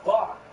Fuck!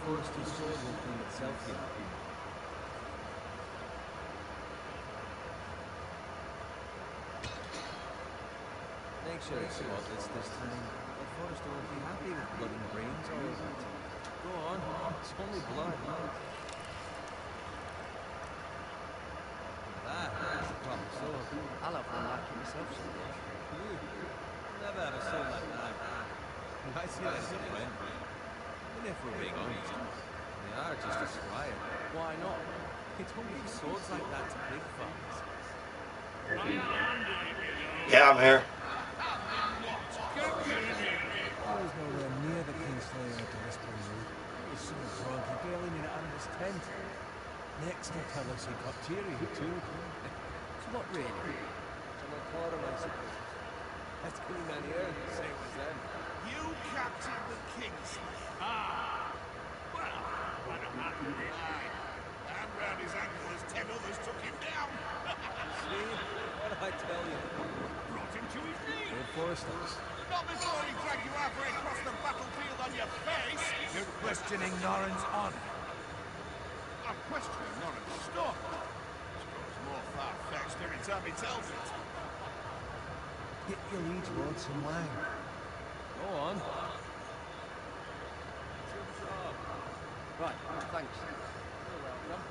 Forrester's sword will clean itself here. Make sure it's spotless this time. Lord Forrester won't be happy with blood and brains all over it. Go on, it's only blood. That's a proper sword. I'll have one like it myself someday. You? Never have a sword like that. I see that as a friend. And if we're being honest, they are just a squire. Why not? You don't give swords like that to big farmers. Yeah, I'm here. I was nowhere near the Kingslayer at the Whispering Wood. He was so drunk he barely made it out of his tent. Next he'll tell us he got Tyrion too. So what really? I'm a quarter, I suppose. That's killing man here, same as them. You captured the Kingslayer. Ah! Well, what a man to lie. And round his ankle as 10 others took him down. See? What did I tell you? Brought him to his knees. Lord Forrester. Not before he dragged you halfway across the battlefield on your face. You're questioning Norrin's honor. I'm questioning Norrin's story. It's more far-fetched every time he tells it. Get your liege lord some wine. Go on. Right, thanks. You're welcome.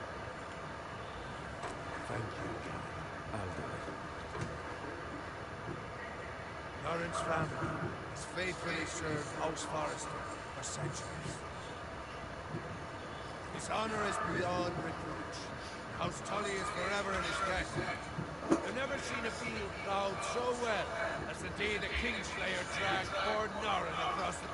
Thank you, Gareth. I'll do it. Lawrence family has faithfully served House Forrester for centuries. His honour is beyond reproach. House Tully is forever in his debt. I've never seen a field plowed so well as the day the Kingslayer dragged poor Norrin across the...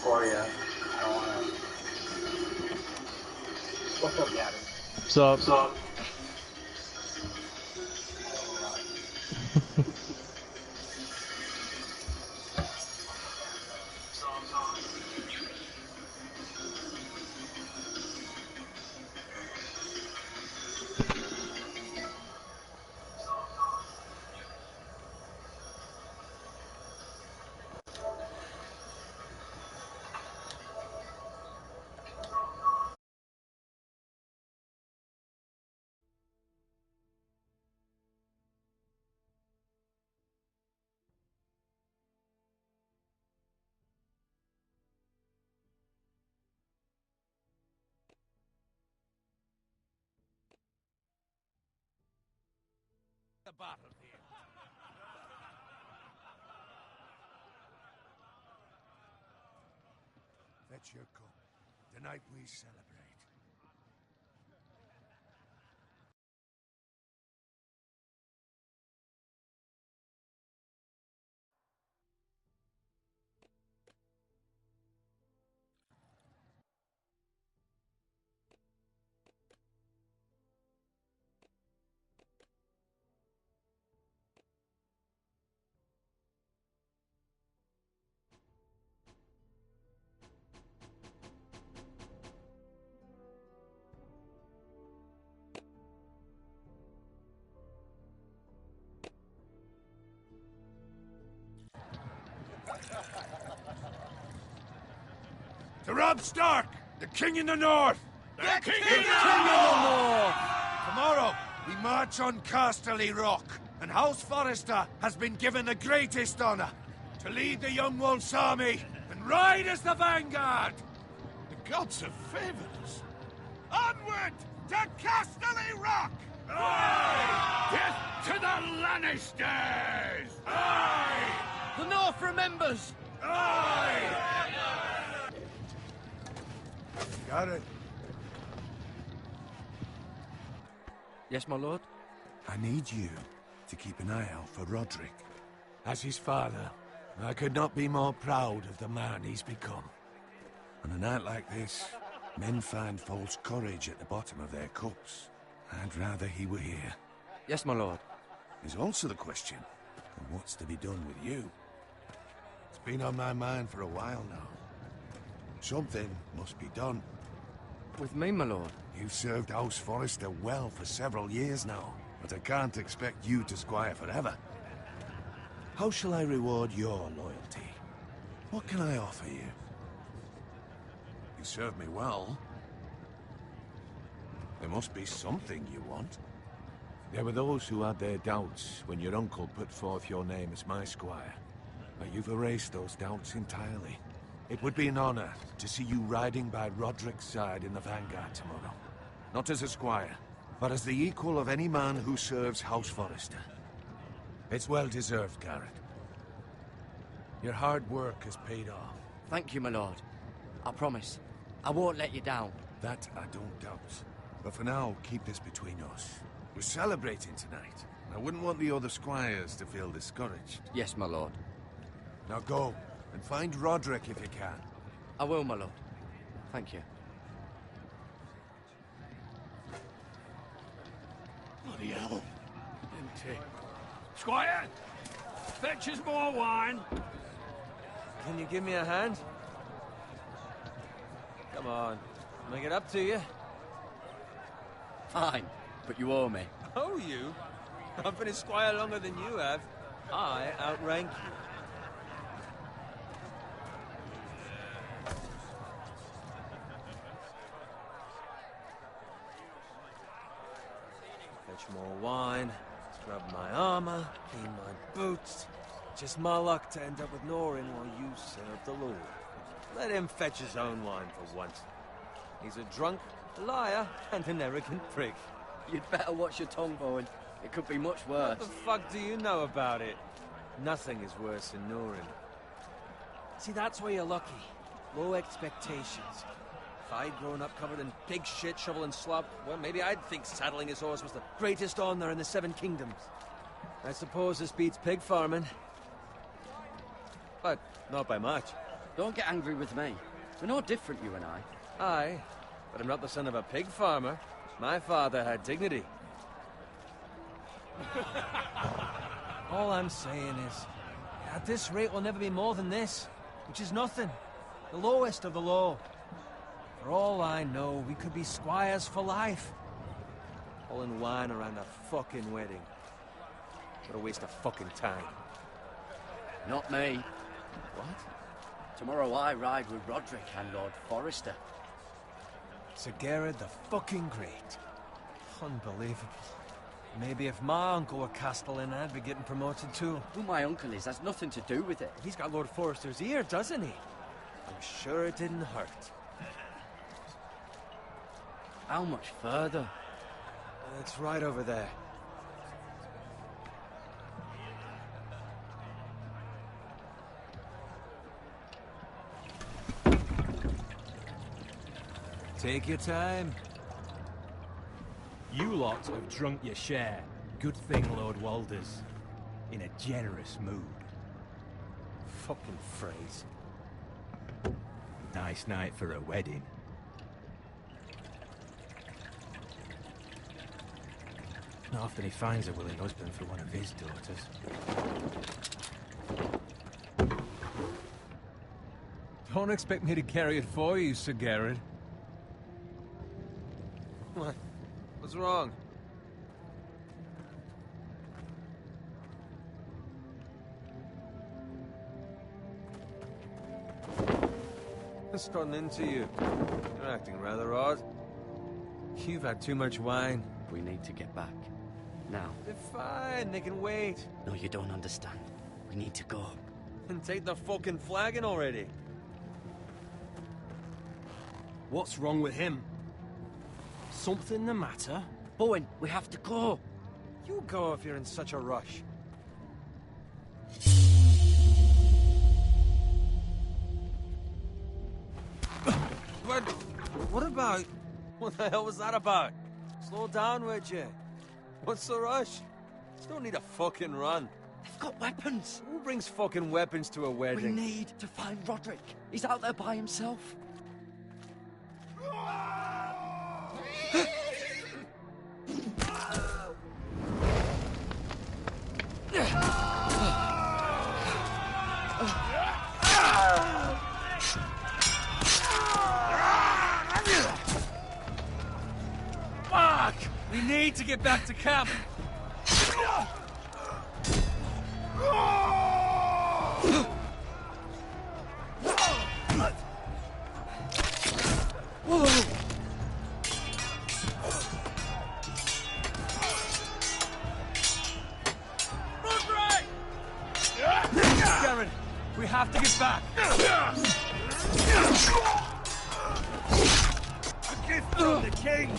Gloria, I don't wanna. What's up, Gavin? What's up? The battlefield. Fetch your cup. Tonight we celebrate. To Robb Stark, the King in the North! The King in the North! Tomorrow, we march on Casterly Rock, and House Forrester has been given the greatest honor to lead the Young Wolf's army and ride as the vanguard! The gods have favored us. Onward to Casterly Rock! Aye! Death to the Lannisters! Aye! The North remembers! Aye! Got it. Yes, my lord? I need you to keep an eye out for Roderick. As his father, I could not be more proud of the man he's become. On a night like this, men find false courage at the bottom of their cups. I'd rather he were here. Yes, my lord. There's also the question of what's to be done with you. It's been on my mind for a while now. Something must be done. With me, my lord? You've served House Forrester well for several years now, but I can't expect you to squire forever. How shall I reward your loyalty? What can I offer you? You served me well. There must be something you want. There were those who had their doubts when your uncle put forth your name as my squire. But you've erased those doubts entirely. It would be an honor to see you riding by Roderick's side in the vanguard tomorrow. Not as a squire, but as the equal of any man who serves House Forrester. It's well deserved, Garrett. Your hard work has paid off. Thank you, my lord. I promise. I won't let you down. That I don't doubt. But for now, keep this between us. We're celebrating tonight. I wouldn't want the other squires to feel discouraged. Yes, my lord. Now go, And find Roderick if you can. I will, my lord. Thank you. Bloody hell. Empty. Squire! Fetch us more wine! Can you give me a hand? Come on. Make it up to you. Fine, but you owe me. Oh, you? I've been a squire longer than you have. I outrank you. Fetch more wine, scrub my armor, clean my boots. Just my luck to end up with Norin while you serve the Lord. Let him fetch his own wine for once. He's a drunk, a liar, and an arrogant prick. You'd better watch your tongue, Bowen. It could be much worse. What the fuck do you know about it? Nothing is worse than Norin. See, that's why you're lucky. Low expectations. If I'd grown up covered in pig shit, shovel and slop, well, maybe I'd think saddling his horse was the greatest honor in the Seven Kingdoms. I suppose this beats pig farming. But not by much. Don't get angry with me. We're no different, you and I. Aye, but I'm not the son of a pig farmer. My father had dignity. All I'm saying is, at this rate we'll never be more than this, which is nothing. The lowest of the low. For all I know, we could be squires for life. Pulling wine around a fucking wedding. What a waste of fucking time. Not me. What? Tomorrow I ride with Roderick and Lord Forrester. Sir Gerard the fucking Great. Unbelievable. Maybe if my uncle were Castellan, I'd be getting promoted too. Who my uncle is has nothing to do with it. He's got Lord Forrester's ear, doesn't he? I'm sure it didn't hurt. How much further? It's right over there. Take your time. You lot have drunk your share. Good thing Lord Walder's in a generous mood. Fucking phrase. Nice night for a wedding. Not often he finds a willing husband for one of his daughters. Don't expect me to carry it for you, Sir Gerard. What? What's wrong? What's gotten into you? You're acting rather odd. You've had too much wine. We need to get back. Now. They're fine, they can wait. No, you don't understand. We need to go. And take the fucking flagon already. What's wrong with him? Something the matter? Bowen, we have to go. You go if you're in such a rush. What about? What the hell was that about? Slow down, would you? What's the rush? Just don't need a fucking run. They've got weapons. Who brings fucking weapons to a We wedding? need to find Roderick. He's out there by himself. Fuck! We need to get back to camp. Gerard, we have to get back. A gift from the king!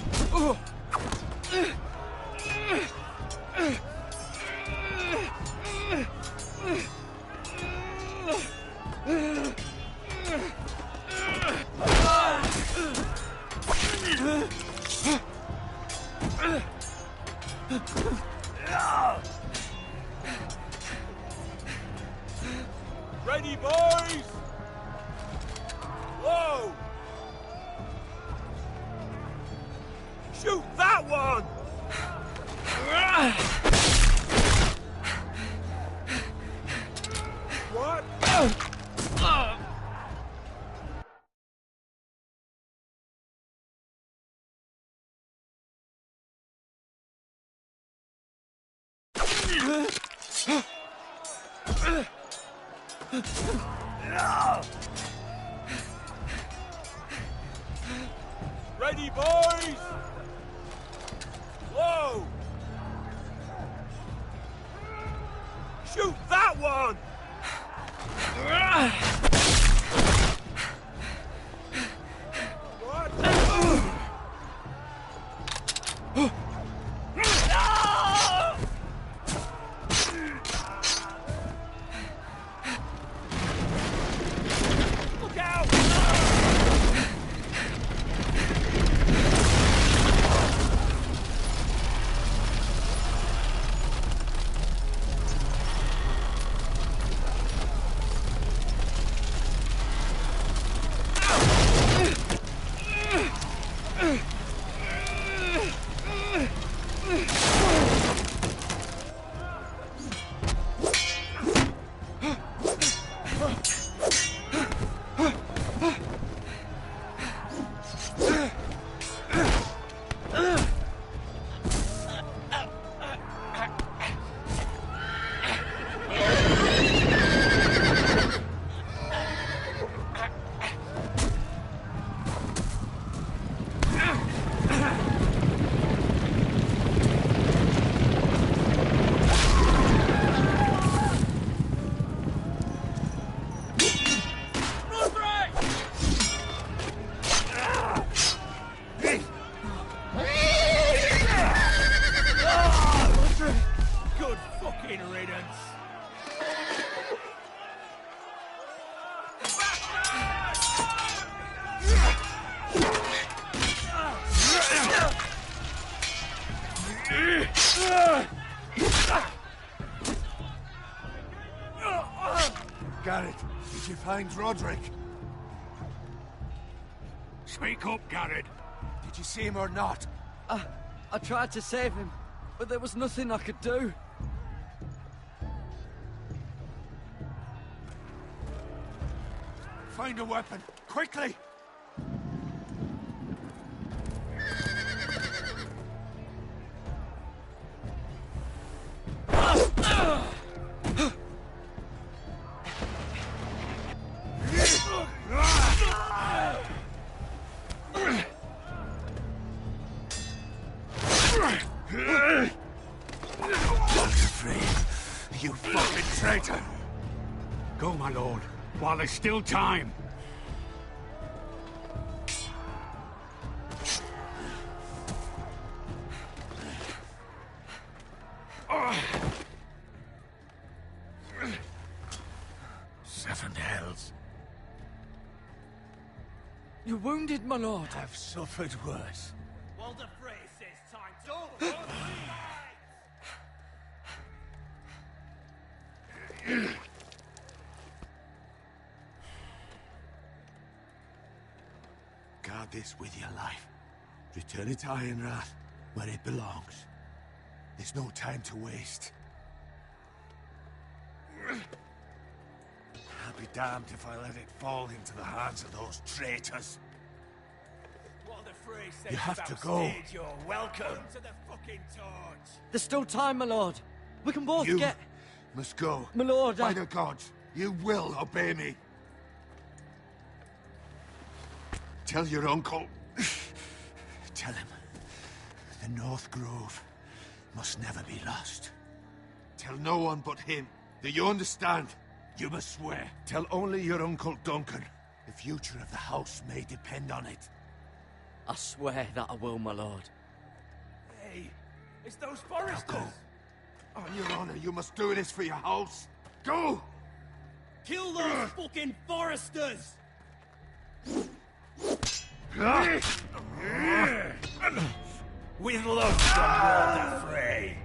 Ready, boys! Ready, boys! Whoa! Shoot that one! Look out! Good fucking riddance. Garrett, did you find Roderick? Speak up, Garrett. Did you see him or not? I tried to save him, but there was nothing I could do. Find a weapon, quickly! You fucking traitor! Go, my lord, while there's still time. Seven hells. You're wounded, my lord. I've suffered worse. Walder Frey says time to... Guard this with your life. Return it to Ironrath, where it belongs. There's no time to waste. I'll be damned if I let it fall into the hands of those traitors. Walder Frey says You have to go. You're welcome to the fucking torch. There's still time, my lord. We can both You get... must go. My lord, By the gods, you will obey me. Tell your uncle. Tell him the North Grove must never be lost. Tell no one but him. Do you understand? You must swear. Tell only your Uncle Duncan. The future of the house may depend on it. I swear that I will, my lord. Hey, it's those foresters. Go. On your honor, you must do this for your house. Go! Kill those fucking foresters! With love from Walder Frey.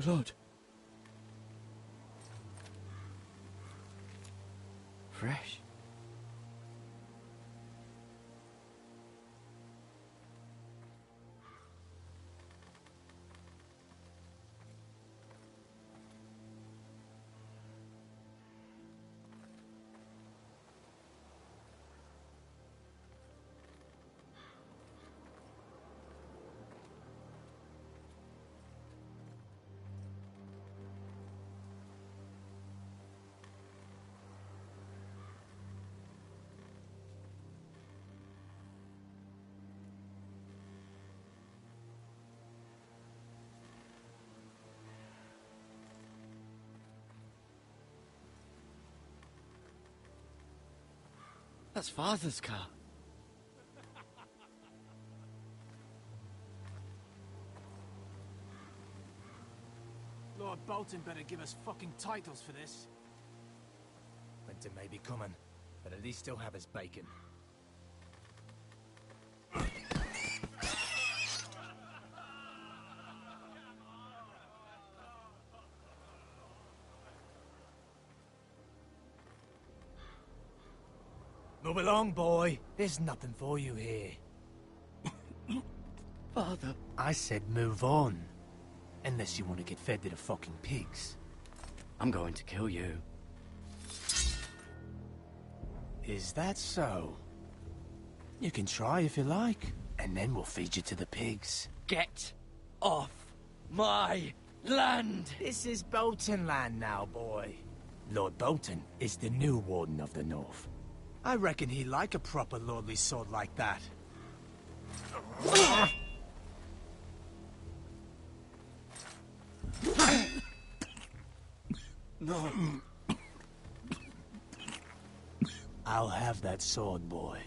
Blood. Fresh. That's Father's car. Lord Bolton better give us fucking titles for this. Winter may be coming, but at least he'll have his bacon. Move along, boy. There's nothing for you here. Father. I said move on. Unless you want to get fed to the fucking pigs. I'm going to kill you. Is that so? You can try if you like, and then we'll feed you to the pigs. Get off my land! This is Bolton land now, boy. Lord Bolton is the new Warden of the North. I reckon he'd like a proper lordly sword like that. No. I'll have that sword, boy.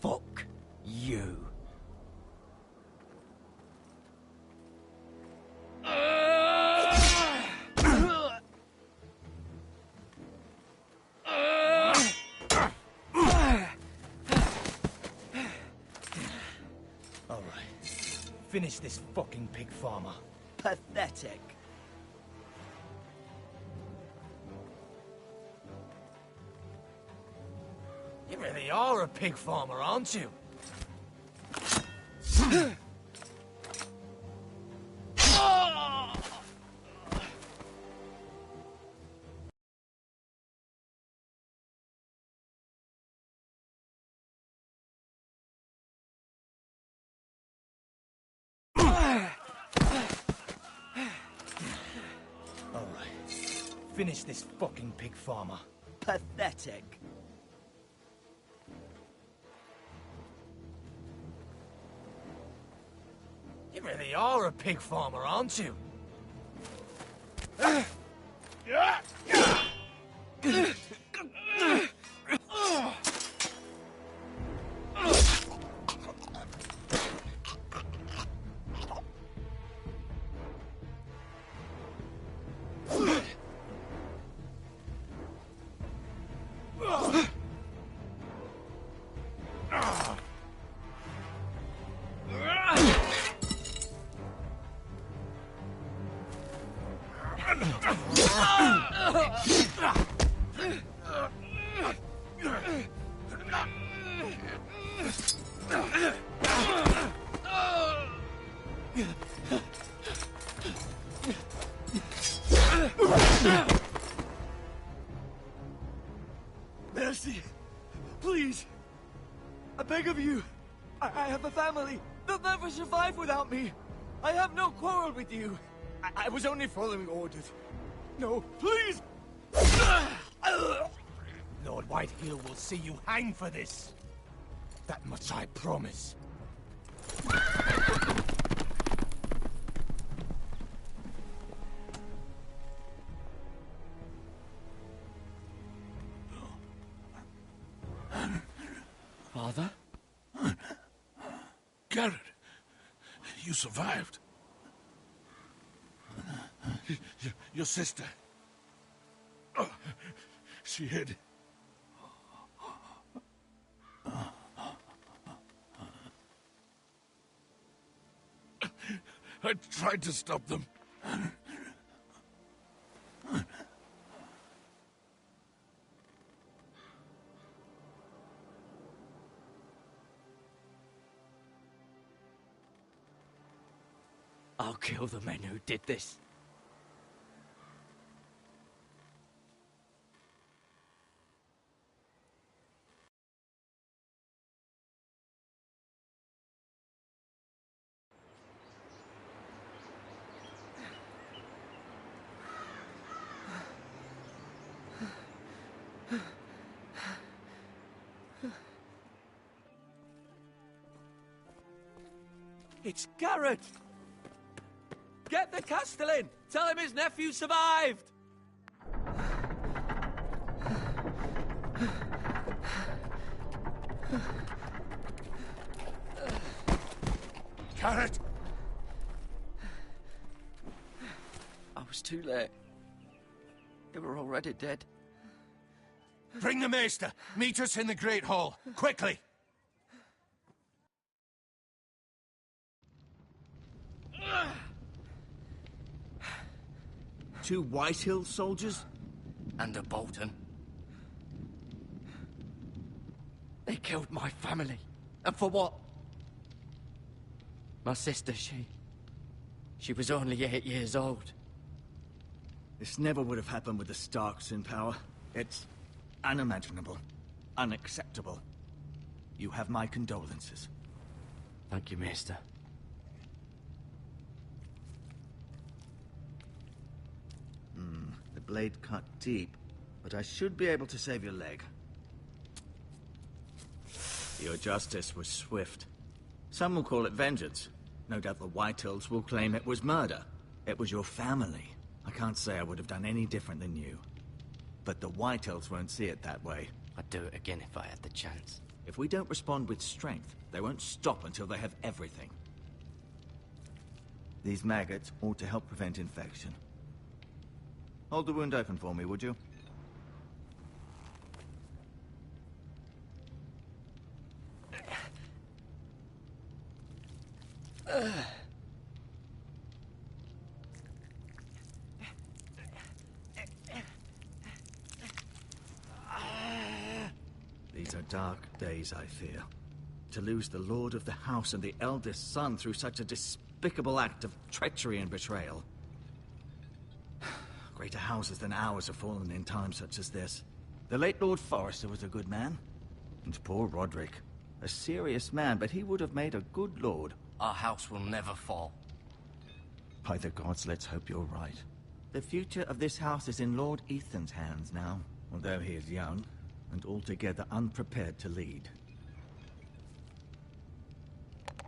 Fuck you. Finish this fucking pig farmer. Pathetic. You really are a pig farmer, aren't you? Finish this fucking pig farmer. Pathetic. You really are a pig farmer, aren't you? Mercy! Please! I beg of you! I have a family! They'll never survive without me! I have no quarrel with you! I was only following orders. No, please! Lord Whitehill will see you hang for this. That much I promise. Father? Garrett, you survived. Your sister. Oh, she hid. I tried to stop them. I'll kill the men who did this. It's Garrett! Get the Castellan! Tell him his nephew survived! Garrett! I was too late. They were already dead. Bring the Maester! Meet us in the Great Hall! Quickly! Two Whitehill soldiers? And a Bolton. They killed my family. And for what? My sister, she was only 8 years old. This never would have happened with the Starks in power. It's unimaginable. Unacceptable. You have my condolences. Thank you, Maester. The blade cut deep, but I should be able to save your leg. Your justice was swift. Some will call it vengeance. No doubt the Whitehills will claim it was murder. It was your family. I can't say I would have done any different than you. But the Whitehills won't see it that way. I'd do it again if I had the chance. If we don't respond with strength, they won't stop until they have everything. These maggots ought to help prevent infection. Hold the wound open for me, would you? These are dark days, I fear. To lose the Lord of the House and the eldest son through such a despicable act of treachery and betrayal. Greater houses than ours have fallen in times such as this. The late Lord Forrester was a good man. And poor Roderick. A serious man, but he would have made a good lord. Our house will never fall. By the gods, let's hope you're right. The future of this house is in Lord Ethan's hands now, although he is young and altogether unprepared to lead.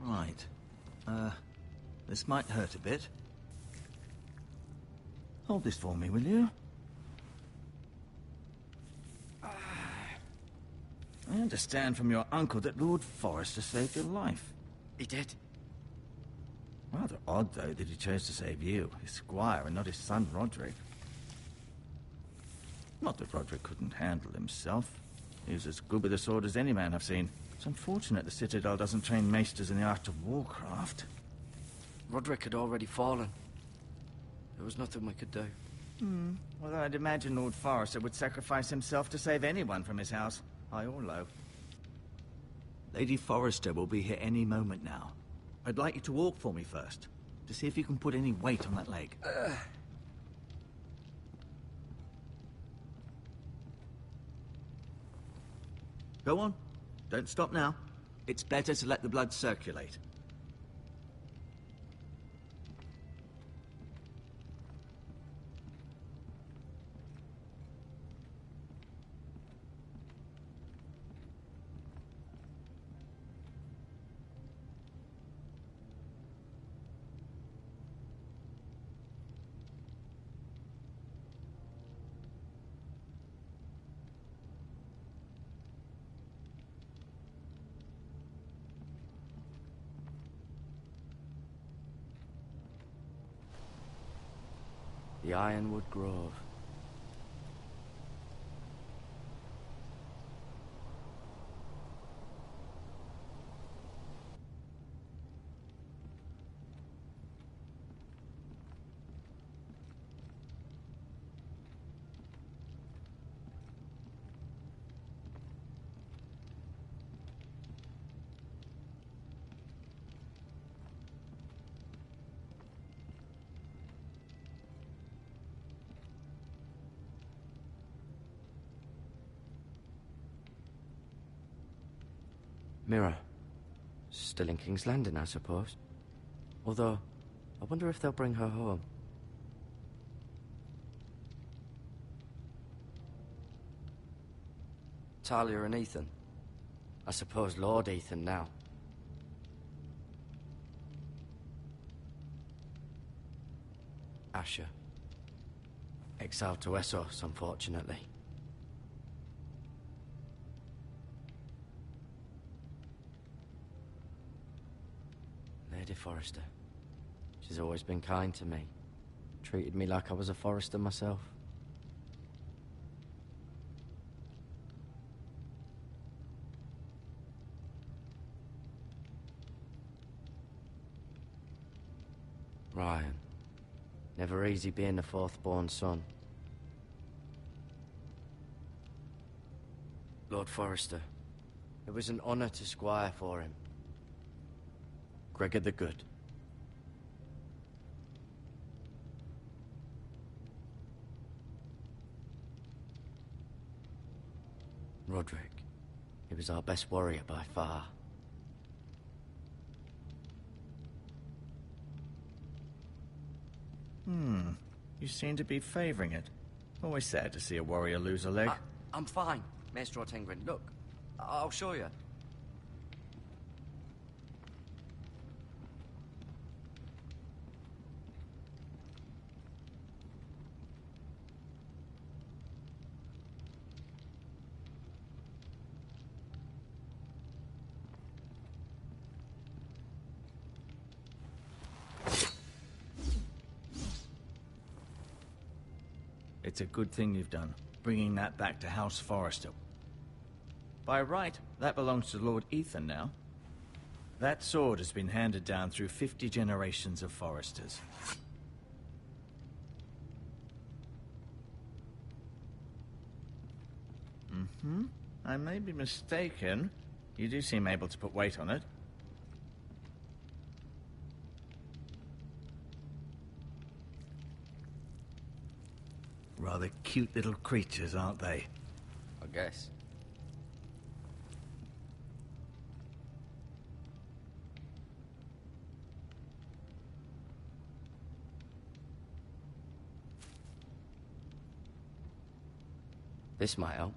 Right. This might hurt a bit. Hold this for me, will you? I understand from your uncle that Lord Forrester saved your life. He did. Rather odd, though, that he chose to save you, his squire, and not his son Roderick. Not that Roderick couldn't handle himself. He was as good with a sword as any man I've seen. It's unfortunate the Citadel doesn't train maesters in the art of warcraft. Roderick had already fallen. There was nothing we could do. Although I'd imagine Lord Forrester would sacrifice himself to save anyone from his house, high or low. Lady Forrester will be here any moment now. I'd like you to walk for me first, to see if you can put any weight on that leg. Go on. Don't stop now. It's better to let the blood circulate. The Ironwood Grove. Mira. Still in King's Landing, I suppose. Although, I wonder if they'll bring her home. Talia and Ethan. I suppose Lord Ethan now. Asher. Exiled to Essos, unfortunately. Lady Forrester. She's always been kind to me. Treated me like I was a Forrester myself. Ryan. Never easy being the fourth-born son. Lord Forrester. It was an honor to squire for him. Gregor the Good. Roderick. He was our best warrior by far. You seem to be favoring it. Always sad to see a warrior lose a leg. I'm fine, Maestro Tengrin. Look, I'll show you. It's a good thing you've done, bringing that back to House Forrester. By right, that belongs to Lord Ethan now. That sword has been handed down through 50 generations of Forresters. I may be mistaken. You do seem able to put weight on it. Rather cute little creatures, aren't they? I guess. This might help.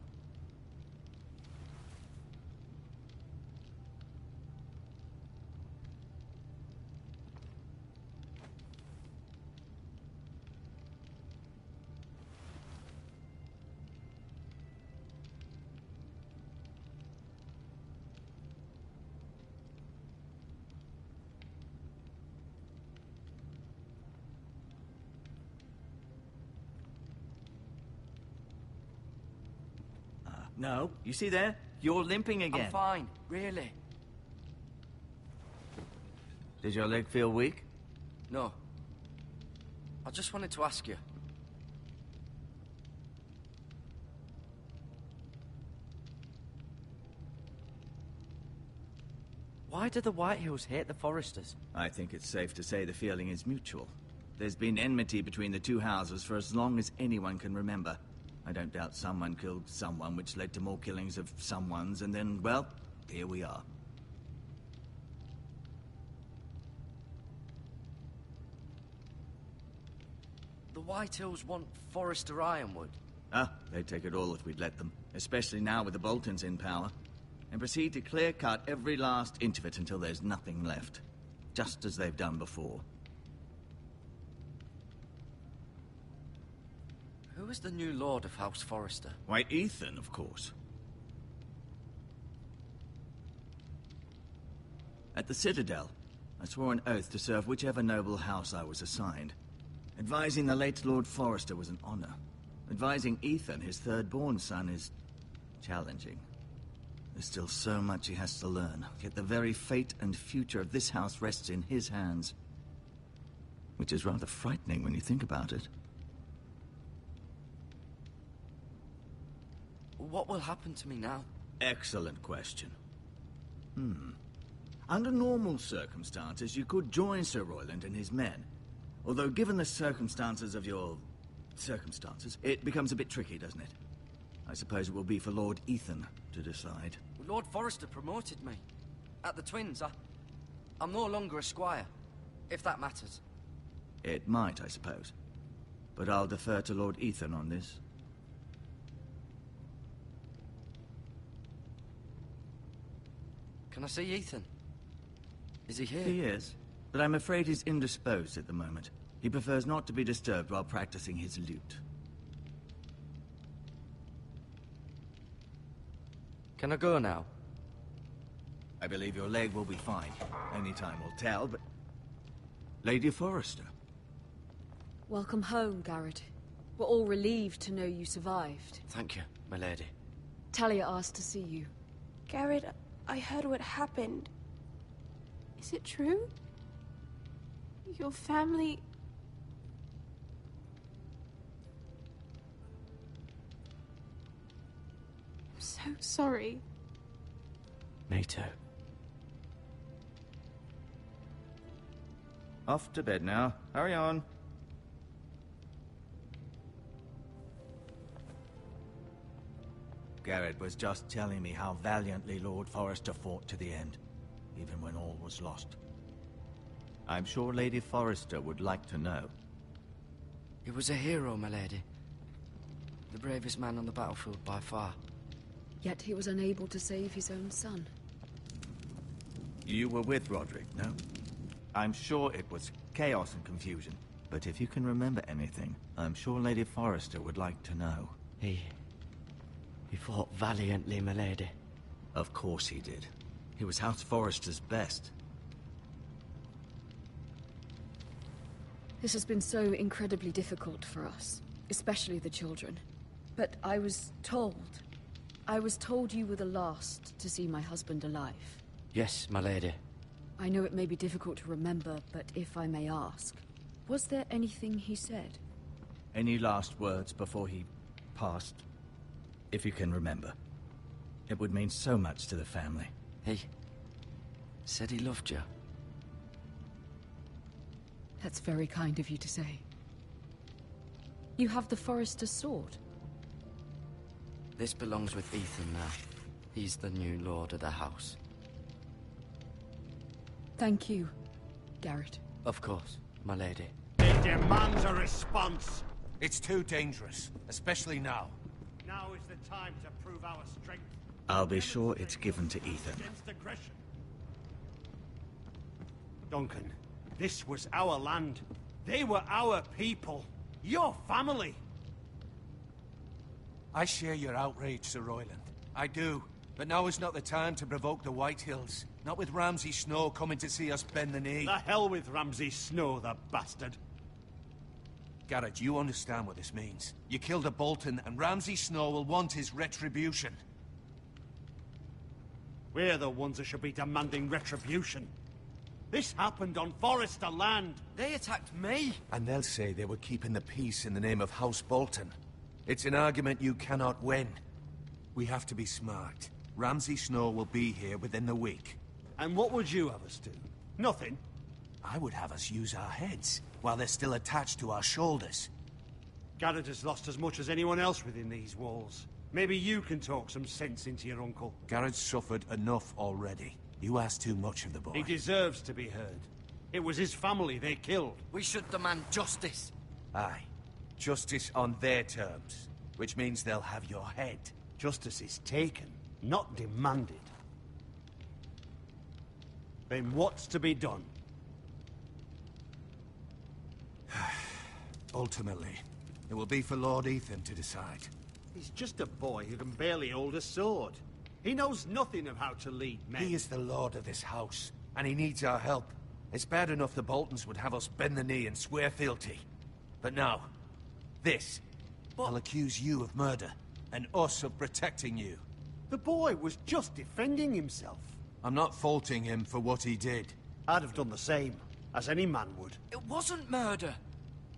No, you see there? You're limping again. I'm fine, really. Did your leg feel weak? No. I just wanted to ask you. Why do the Whitehills hate the Forresters? I think it's safe to say the feeling is mutual. There's been enmity between the two houses for as long as anyone can remember. I don't doubt someone killed someone, which led to more killings of someones, and then, well, here we are. The Whitehills want Forrester Ironwood. Ah, they'd take it all if we'd let them, especially now with the Boltons in power, and proceed to clear-cut every last inch of it until there's nothing left, just as they've done before. Who is the new Lord of House Forrester? Why, Ethan, of course. At the Citadel, I swore an oath to serve whichever noble house I was assigned. Advising the late Lord Forrester was an honor. Advising Ethan, his third-born son, is challenging. There's still so much he has to learn, yet the very fate and future of this house rests in his hands. Which is rather frightening when you think about it. What will happen to me now? Excellent question. Under normal circumstances, you could join Sir Royland and his men. Although, given the circumstances of your... circumstances, it becomes a bit tricky, doesn't it? I suppose it will be for Lord Ethan to decide. Lord Forrester promoted me. At the Twins, I'm no longer a squire, if that matters. It might, I suppose. But I'll defer to Lord Ethan on this. Can I see Ethan? Is he here? He is, but I'm afraid he's indisposed at the moment. He prefers not to be disturbed while practicing his lute. Can I go now? I believe your leg will be fine. Only time will tell, but... Lady Forrester. Welcome home, Garrett. We're all relieved to know you survived. Thank you, my lady. Talia asked to see you. Garrett, I heard what happened. Is it true? Your family... I'm so sorry. Me too. Off to bed now. Hurry on. Garrett was just telling me how valiantly Lord Forrester fought to the end, even when all was lost. I'm sure Lady Forrester would like to know. He was a hero, my lady. The bravest man on the battlefield by far. Yet he was unable to save his own son. You were with Roderick, no? I'm sure it was chaos and confusion. But if you can remember anything, I'm sure Lady Forrester would like to know. He fought valiantly, my lady. Of course he did. He was House Forrester's best. This has been so incredibly difficult for us, especially the children. But I was told you were the last to see my husband alive. Yes, my lady. I know it may be difficult to remember, but if I may ask, was there anything he said? Any last words before he passed? If you can remember. It would mean so much to the family. He said he loved you. That's very kind of you to say. You have the Forrester's sword. This belongs with Ethan now. He's the new lord of the house. Thank you, Garrett. Of course, my lady. It demands a response. It's too dangerous, especially now. Now is the time to prove our strength. I'll be sure it's given to Ethan. Against aggression. Duncan, this was our land. They were our people. Your family. I share your outrage, Sir Royland. I do. But now is not the time to provoke the Whitehills. Not with Ramsay Snow coming to see us bend the knee. The hell with Ramsay Snow, the bastard. Garrett, you understand what this means. You killed a Bolton, and Ramsay Snow will want his retribution. We're the ones that should be demanding retribution. This happened on Forrester land. They attacked me! And they'll say they were keeping the peace in the name of House Bolton. It's an argument you cannot win. We have to be smart. Ramsay Snow will be here within the week. And what would you have us do? Nothing. I would have us use our heads, while they're still attached to our shoulders. Garrett has lost as much as anyone else within these walls. Maybe you can talk some sense into your uncle. Garrett's suffered enough already. You ask too much of the boy. He deserves to be heard. It was his family they killed. We should demand justice. Aye. Justice on their terms. Which means they'll have your head. Justice is taken, not demanded. Then what's to be done? Ultimately, it will be for Lord Ethan to decide. He's just a boy who can barely hold a sword. He knows nothing of how to lead men. He is the lord of this house, and he needs our help. It's bad enough the Boltons would have us bend the knee and swear fealty. But now, this. I'll accuse you of murder, and us of protecting you. The boy was just defending himself. I'm not faulting him for what he did. I'd have done the same, as any man would. It wasn't murder.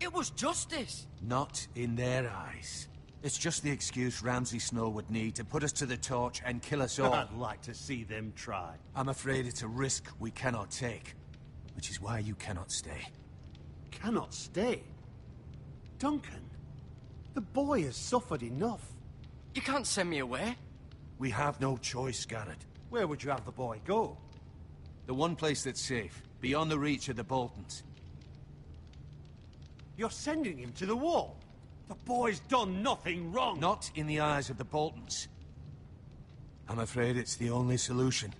It was justice. Not in their eyes. It's just the excuse Ramsay Snow would need to put us to the torch and kill us all. I'd like to see them try. I'm afraid it's a risk we cannot take. Which is why you cannot stay. Cannot stay? Duncan, the boy has suffered enough. You can't send me away. We have no choice, Garrett. Where would you have the boy go? The one place that's safe, beyond the reach of the Boltons. You're sending him to the wall? The boy's done nothing wrong! Not in the eyes of the Boltons. I'm afraid it's the only solution.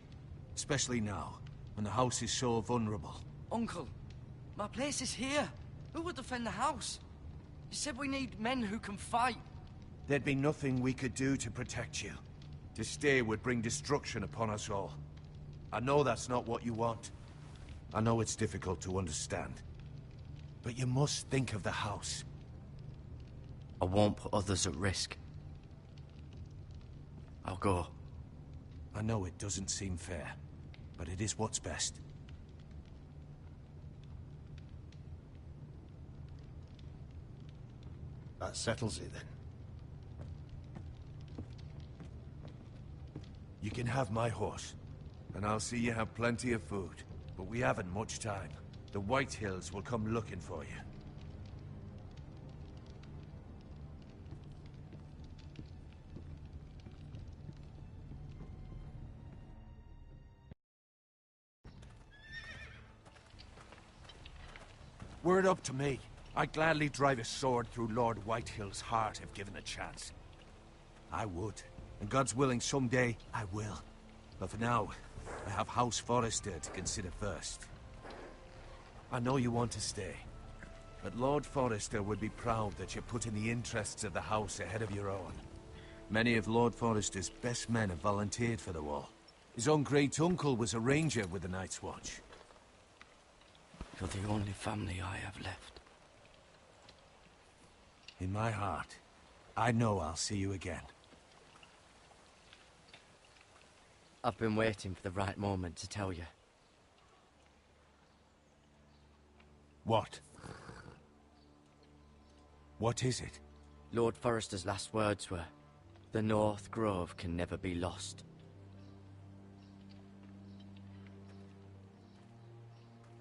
Especially now, when the house is so vulnerable. Uncle, my place is here. Who would defend the house? You said we need men who can fight. There'd be nothing we could do to protect you. To stay would bring destruction upon us all. I know that's not what you want. I know it's difficult to understand. But you must think of the house. I won't put others at risk. I'll go. I know it doesn't seem fair, but it is what's best. That settles it, then. You can have my horse, and I'll see you have plenty of food. But we haven't much time. The White Hills will come looking for you. Were it up to me, I'd gladly drive a sword through Lord Whitehill's heart if given the chance. I would. And God's willing, someday I will. But for now, I have House Forrester to consider first. I know you want to stay, but Lord Forrester would be proud that you're putting the interests of the house ahead of your own. Many of Lord Forrester's best men have volunteered for the war. His own great-uncle was a ranger with the Night's Watch. You're the only family I have left. In my heart, I know I'll see you again. I've been waiting for the right moment to tell you. What? What is it? Lord Forrester's last words were, "The North Grove can never be lost."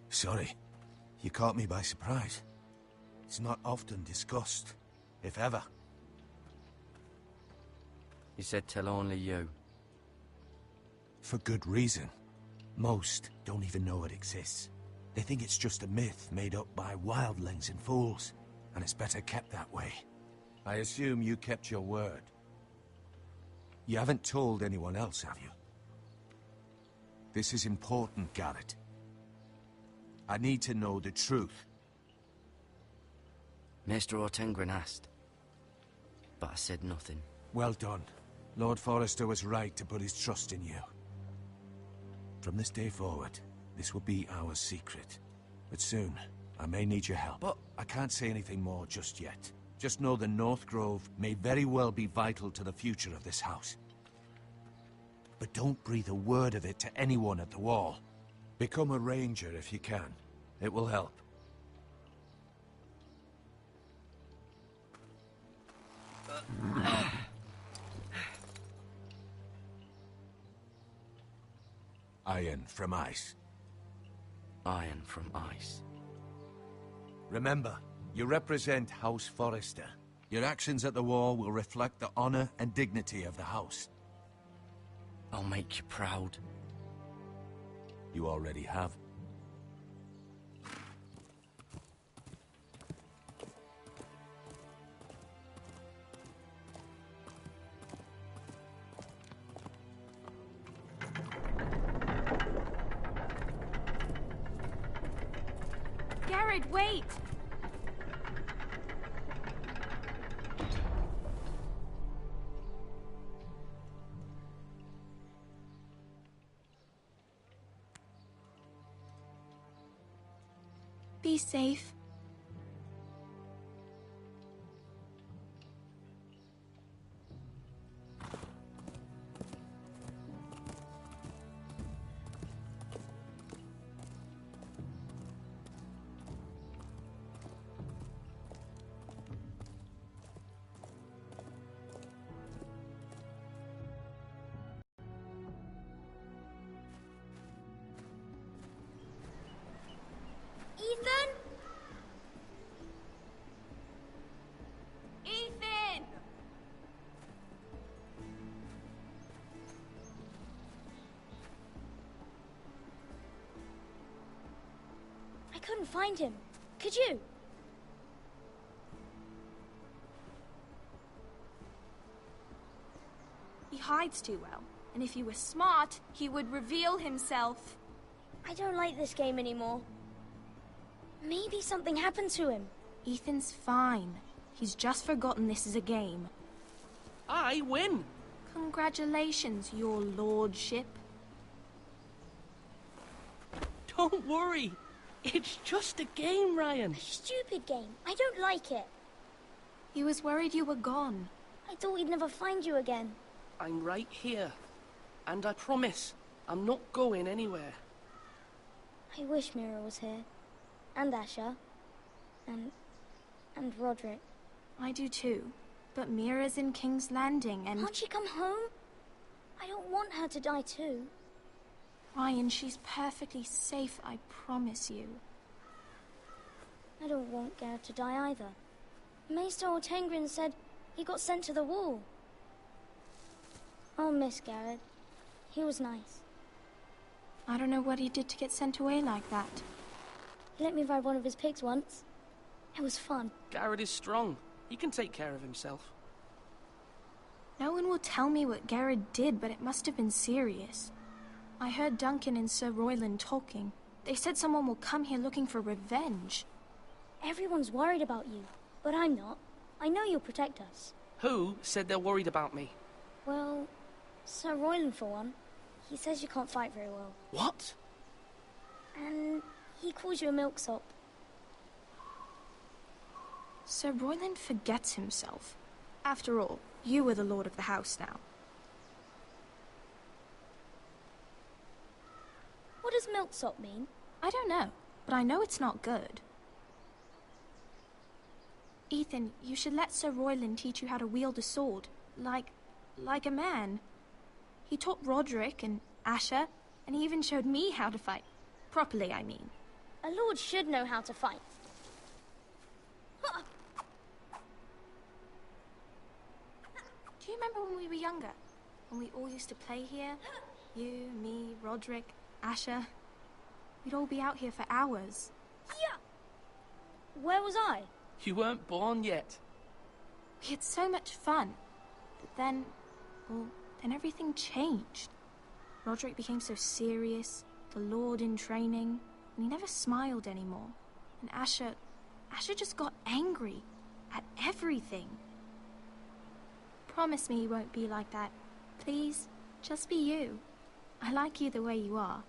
Sorry. You caught me by surprise. It's not often discussed, if ever. He said tell only you. For good reason. Most don't even know it exists. They think it's just a myth made up by wildlings and fools, and it's better kept that way. I assume you kept your word. You haven't told anyone else, have you? This is important, Garrett. I need to know the truth. Maester Ortengren asked, but I said nothing. Well done. Lord Forrester was right to put his trust in you. From this day forward, this will be our secret. But soon, I may need your help. But I can't say anything more just yet. Just know the North Grove may very well be vital to the future of this house. But don't breathe a word of it to anyone at the wall. Become a ranger if you can. It will help. Iron from ice. Iron from ice. Remember, you represent House Forrester. Your actions at the war will reflect the honor and dignity of the house. I'll make you proud. You already have. Garrett, wait! Be safe. Ethan? couldn't find him. Could you? He hides too well, and if he were smart, he would reveal himself. I don't like this game anymore. Maybe something happened to him. Ethan's fine. He's just forgotten this is a game. I win! Congratulations, your lordship. Don't worry. It's just a game, Ryan. A stupid game. I don't like it. He was worried you were gone. I thought we'd never find you again. I'm right here. And I promise, I'm not going anywhere. I wish Mira was here. And Asher. And Roderick. I do too. But Mira's in King's Landing and... Can't she come home? I don't want her to die too. Ryan, she's perfectly safe, I promise you. I don't want Garrett to die either. Maester Ortengrin said he got sent to the wall. I'll miss Garrett. He was nice. I don't know what he did to get sent away like that. He let me ride one of his pigs once. It was fun. Garrett is strong. He can take care of himself. No one will tell me what Garrett did, but it must have been serious. I heard Duncan and Sir Royland talking. They said someone will come here looking for revenge. Everyone's worried about you, but I'm not. I know you'll protect us. Who said they're worried about me? Well, Sir Royland for one. He says you can't fight very well. What? And he calls you a milksop. Sir Royland forgets himself. After all, you are the lord of the house now. What does milksop mean? I don't know, but I know it's not good. Ethan, you should let Sir Royland teach you how to wield a sword. Like a man. He taught Roderick and Asher, and he even showed me how to fight. Properly, I mean. A lord should know how to fight. Do you remember when we were younger? When we all used to play here? You, me, Roderick, Asher. We'd all be out here for hours. Yeah. Where was I? You weren't born yet. We had so much fun. But then, well, then everything changed. Roderick became so serious, the Lord in training, and he never smiled anymore. And Asher just got angry at everything. Promise me you won't be like that. Please, just be you. I like you the way you are.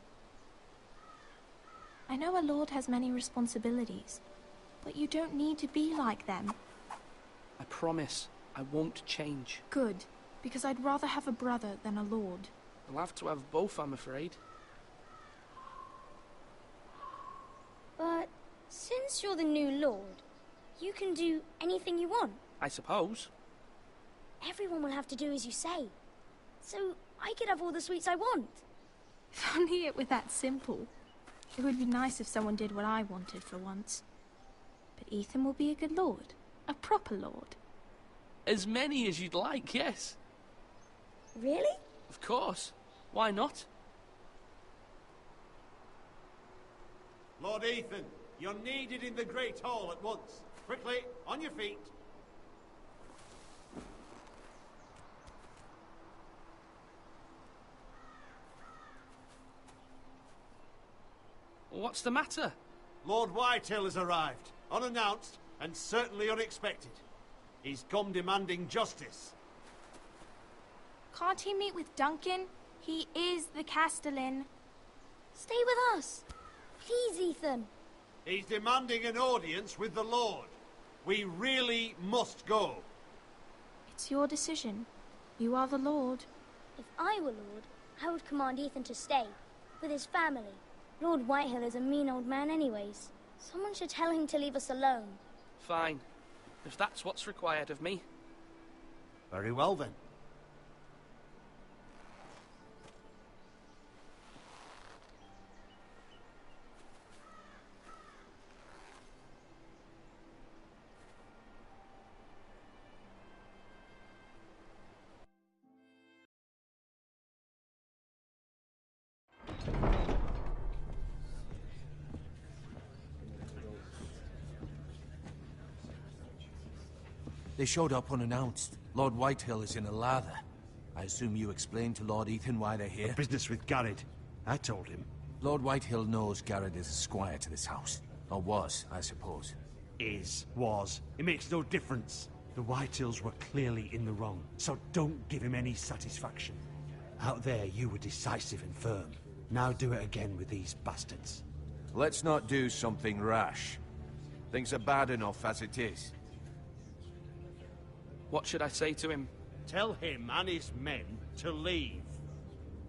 I know a lord has many responsibilities, but you don't need to be like them. I promise I won't change. Good, because I'd rather have a brother than a lord. I'll have to have both, I'm afraid. But since you're the new lord, you can do anything you want. I suppose. Everyone will have to do as you say. So I could have all the sweets I want. If only it were that simple. It would be nice if someone did what I wanted for once. But Ethan will be a good lord. A proper lord. As many as you'd like, yes. Really? Of course. Why not? Lord Ethan, you're needed in the Great Hall at once. Quickly, on your feet. What's the matter? Lord Whitehill has arrived, unannounced and certainly unexpected. He's come demanding justice. Can't he meet with Duncan? He is the Castellan. Stay with us. Please, Ethan. He's demanding an audience with the Lord. We really must go. It's your decision. You are the Lord. If I were Lord, I would command Ethan to stay, with his family. Lord Whitehill is a mean old man anyways. Someone should tell him to leave us alone. Fine. If that's what's required of me. Very well then. They showed up unannounced. Lord Whitehill is in a lather. I assume you explained to Lord Ethan why they're here? A business with Garrett. I told him. Lord Whitehill knows Garrett is a squire to this house. Or was, I suppose. Was. It makes no difference. The Whitehills were clearly in the wrong, so don't give him any satisfaction. Out there, you were decisive and firm. Now do it again with these bastards. Let's not do something rash. Things are bad enough as it is. What should I say to him? Tell him and his men to leave.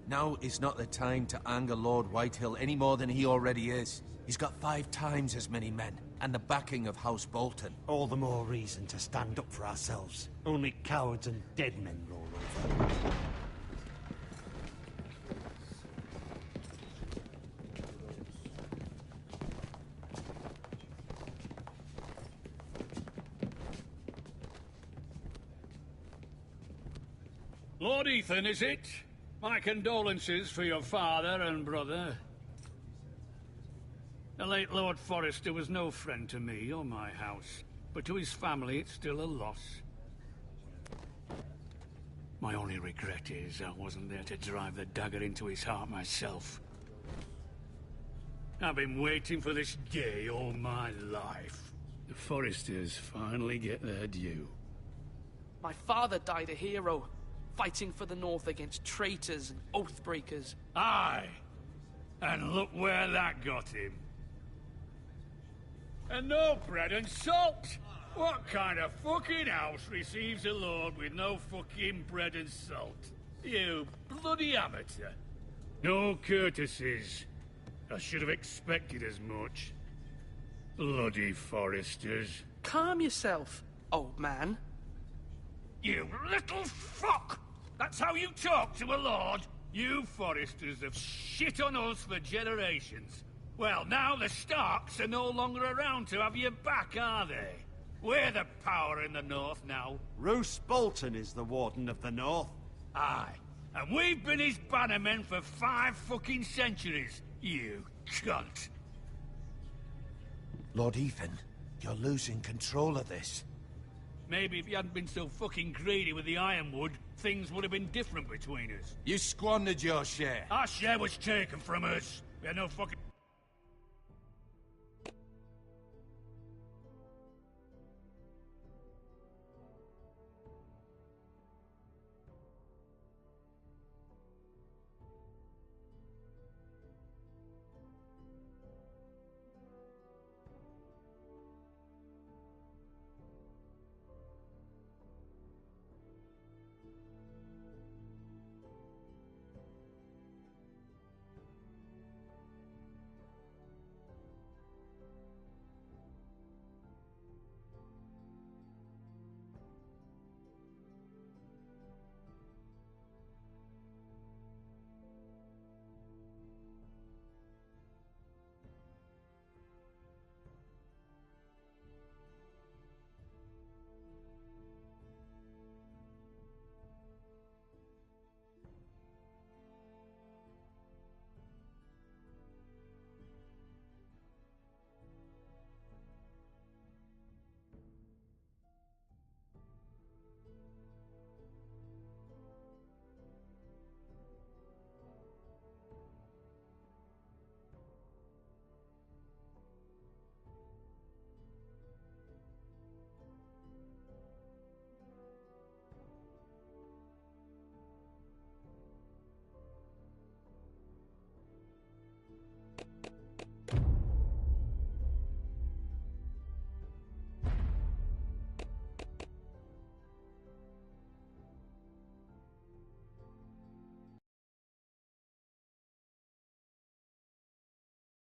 Now is not the time to anger Lord Whitehill any more than he already is. He's got 5 times as many men, and the backing of House Bolton. All the more reason to stand up for ourselves. Only cowards and dead men roll over. Lord Ethan, is it? My condolences for your father and brother. The late Lord Forrester was no friend to me or my house, but to his family it's still a loss. My only regret is I wasn't there to drive the dagger into his heart myself. I've been waiting for this day all my life. The Forresters finally get their due. My father died a hero, fighting for the North against traitors and oathbreakers. Aye! And look where that got him. And no bread and salt! What kind of fucking house receives a lord with no fucking bread and salt? You bloody amateur. No courtesies. I should have expected as much. Bloody Forresters. Calm yourself, old man. You little fuck! That's how you talk to a lord? You Forresters have shit on us for generations. Well, now the Starks are no longer around to have your back, are they? We're the power in the North now. Roose Bolton is the Warden of the North. Aye. And we've been his bannermen for 5 fucking centuries, you cunt. Lord Ethan, you're losing control of this. Maybe if you hadn't been so fucking greedy with the ironwood, things would have been different between us. You squandered your share. Our share was taken from us. We had no fucking